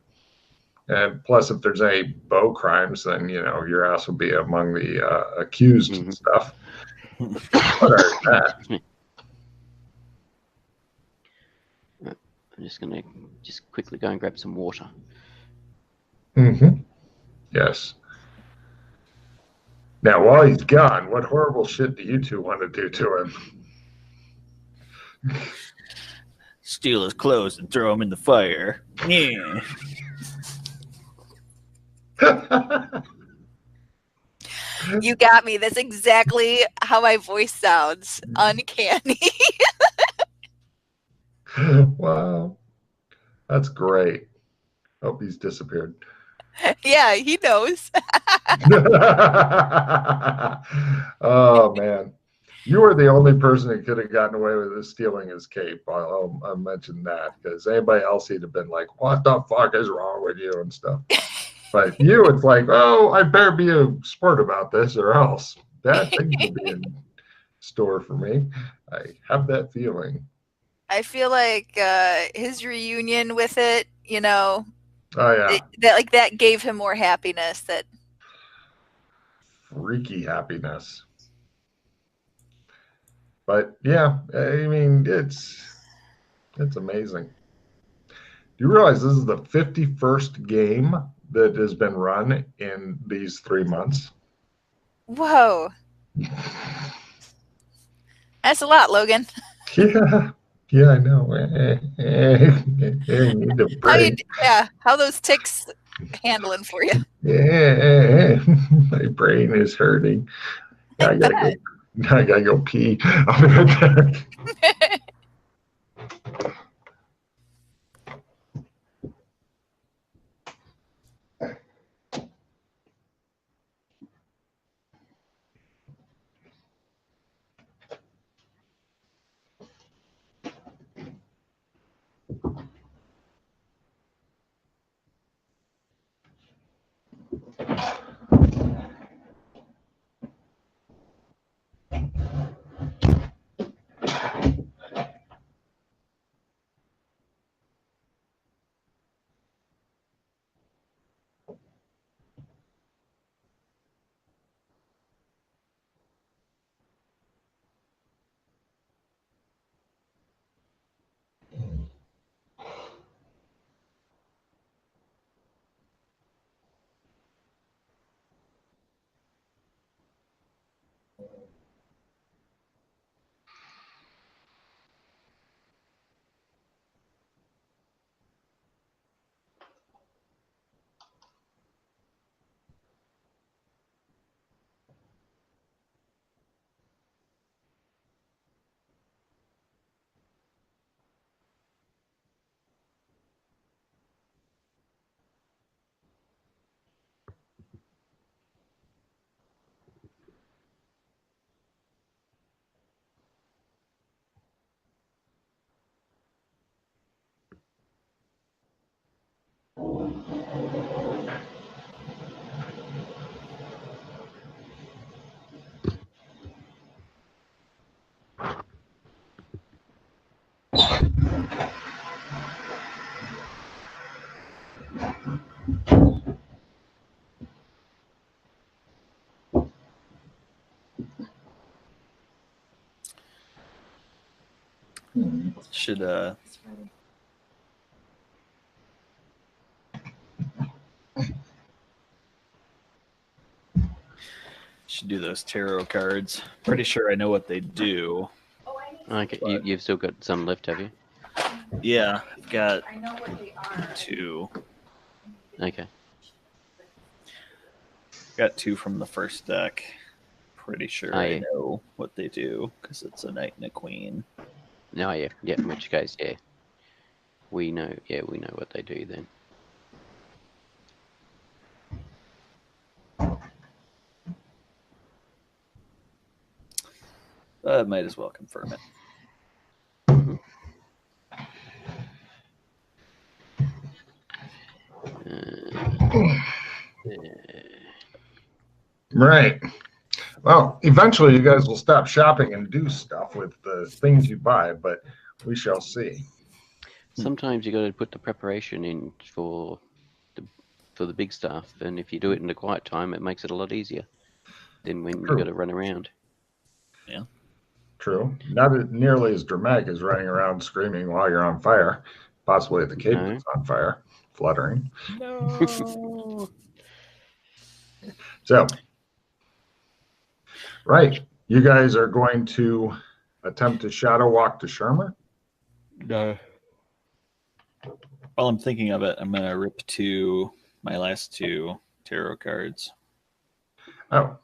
S1: and plus, if there's any bow crimes, then your ass will be among the accused and stuff.
S4: I'm just gonna quickly go and grab some water.
S1: Mm-hmm. Yes. Now, while he's gone, what horrible shit do you two want to do to him?
S2: Steal his clothes and throw him in the fire. Yeah.
S3: You got me. That's exactly how my voice sounds. Uncanny.
S1: Wow. That's great. Hope he's disappeared.
S3: Yeah, he knows.
S1: Oh, man. You were the only person who could have gotten away with stealing his cape. I'll mention that because anybody else he'd have been like, what the fuck is wrong with you and stuff. But you, it's like, oh, I better be a sport about this or else bad things will be in store for me. I have that feeling.
S3: I feel like his reunion with it,
S1: Oh, yeah.
S3: that gave him more happiness. That
S1: freaky happiness. But yeah, I mean, it's amazing. Do you realize this is the 51st game that has been run in these 3 months?
S3: Whoa. That's a lot, Logan.
S1: Yeah, I know. Need a break.
S3: How those ticks handling for you?
S1: My brain is hurting. I gotta go pee. I'll be right back.
S2: Should do those tarot cards. Pretty sure I know what they do.
S4: Okay, you've still got some left, have you?
S2: Yeah, I've got 2.
S4: Okay.
S2: Got 2 from the first deck. Pretty sure I
S4: yeah.
S2: know what they do because it's a knight and a queen.
S4: No, yeah. In which case, yeah. We know what they do then.
S2: Might as well confirm it.
S1: Right. Well, eventually you guys will stop shopping and do stuff with the things you buy, but we shall see.
S4: Sometimes you got to put the preparation in for the big stuff, and if you do it in the quiet time, it makes it a lot easier than when you got to run around.
S2: Yeah.
S1: True. Not nearly as dramatic as running around screaming while you're on fire, possibly at the cave that's on fire, fluttering.
S2: No.
S1: So, right. You guys are going to attempt to shadow walk to Shermer?
S2: No. While I'm thinking of it, I'm going to rip to my last 2 tarot cards.
S1: Oh.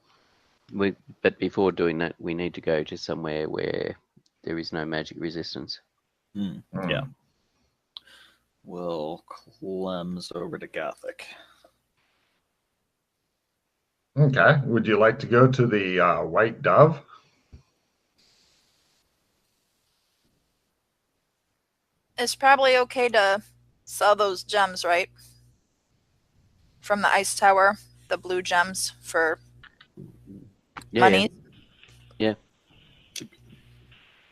S4: But before doing that, we need to go to somewhere where there is no magic resistance.
S2: Yeah. We'll cleanse over to Gothic.
S1: Okay. Would you like to go to the White Dove?
S3: It's probably okay to sell those gems, right? From the ice tower, the blue gems for money.
S4: Yeah.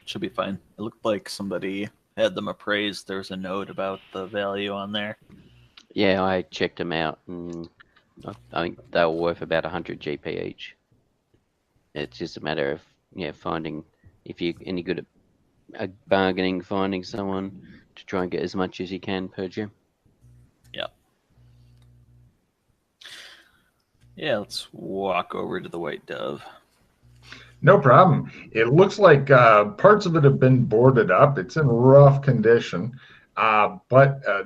S2: Should be fine. It looked like somebody had them appraised. There's a note about the value on there.
S4: Yeah, I checked them out, and I think they were worth about 100 GP each. It's just a matter of finding, if you're any good at bargaining, finding someone to try and get as much as you can per gem.
S2: Yeah, let's walk over to the White Dove.
S1: No problem. It looks like parts of it have been boarded up. It's in rough condition, but a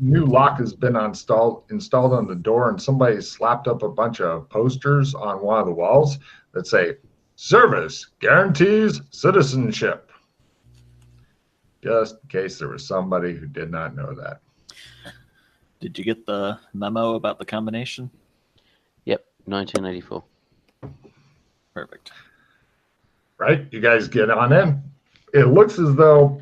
S1: new lock has been installed on the door, and somebody slapped up a bunch of posters on one of the walls that say, "Service guarantees citizenship." Just in case there was somebody who did not know that.
S2: Did you get the memo about the combination?
S4: Yep, 1984.
S2: Perfect.
S1: Right? You guys get on in. It looks as though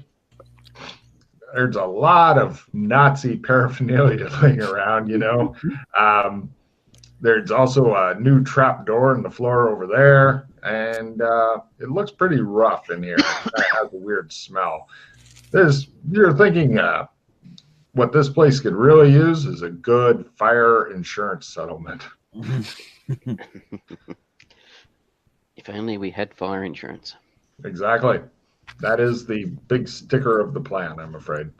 S1: there's a lot of Nazi paraphernalia laying around, There's also a new trap door in the floor over there, and it looks pretty rough in here. It has a weird smell. You're thinking what this place could really use is a good fire insurance settlement.
S4: If only we had fire insurance.
S1: Exactly. That is the big sticker of the plan, I'm afraid.